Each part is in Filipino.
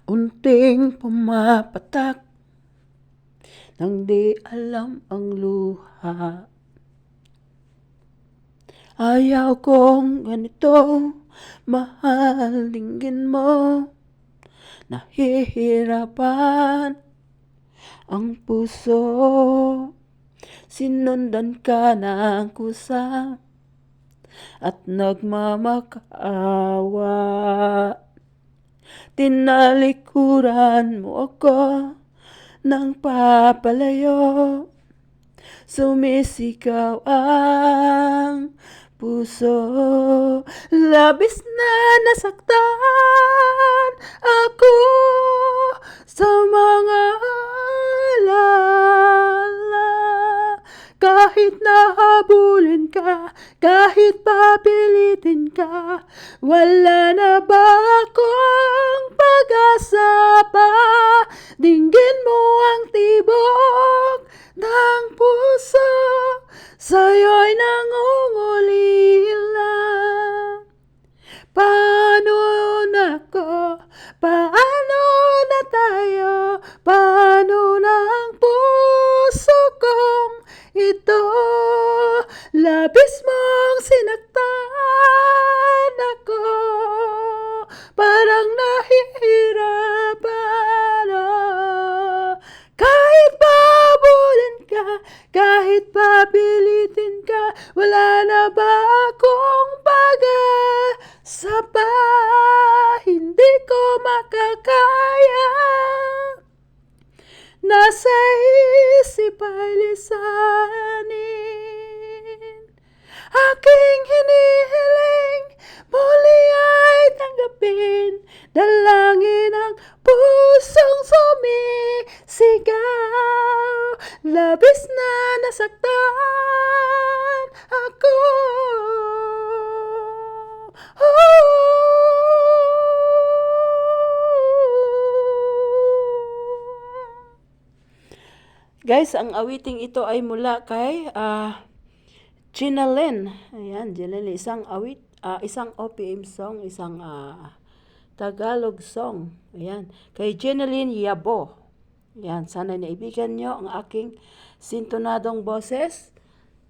Unting pumapatak nang di alam ang luha. Ayaw kong ganito, mahal, dinggin mo. Nahihirapan ang puso, sinundan ka ng kusa at nagmamakaawa. Tinalikuran mo ako ng papalayo, sumisigaw ang puso. Labis na nasaktan ako sa mga alala. Kahit nahabulin ka, kahit papilitin ka, wala na ba akong pag-asa pa? Dinggin mo ang tibok ng puso, sa'yo'y nangungulila. Paano na ko? Paano na tayo? Paano na ang puso kong ito? Labis mong sinaktan ako, parang nahihirapan. Kahit babulin ka, kahit papilitin ka, wala na ba akong pag-asa pa? Hindi ko makakaya, nasa isip ay lisanin. Aking hinihiling, muli ay tanggapin, dalangin ang pusong sumisigaw. Labis na nasaktan ako. Guys, ang awiting ito ay mula kay Gina Lynn. Ayan, Gina Lynn, isang isang OPM song, isang Tagalog song. Ayan, kay Gina Lynn Yabo. Ayan, sana naibigan nyo ang aking sintonadong boses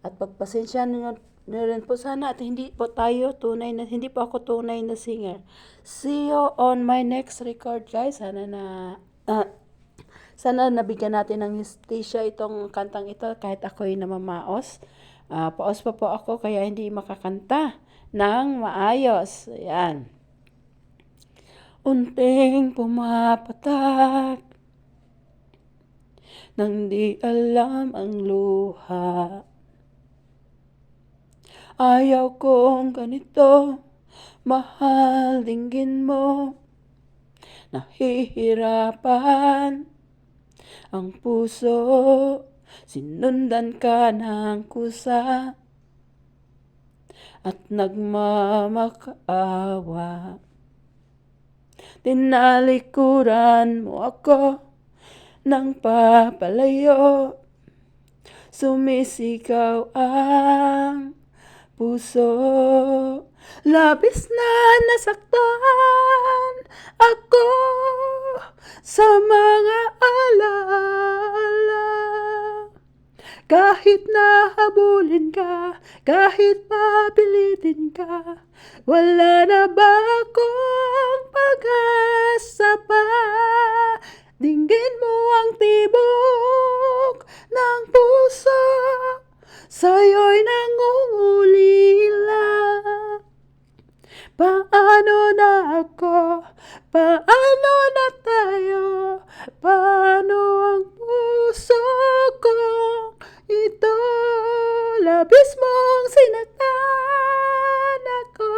at pagpasensya nyo rin po sana at hindi po ako tunay na singer. See you on my next record, guys. Sana nabigyan natin ng hustisya itong kantang ito kahit ako'y namamaos. Paos pa po ako kaya hindi makakanta ng maayos. Ayan. Unting pumapatak nang di alam ang luha. Ayaw kong ganito, mahal, dinggin mo. Nahihirapan ang puso, sinundan ka ng kusa at nagmamakaawa. Tinalikuran mo ako ng papalayo, sumisigaw ang puso. Labis na nasaktan ako sa mga alaala. Kahit nahabulin ka, kahit papilitin ka, wala na ba akong pag-asa pa? Dinggin mo ang tibok ng puso, sa'yo'y nangungulila. Paano na ako? Paano na tayo? Paano ang puso kong ito? Labis mong sinaktan ako,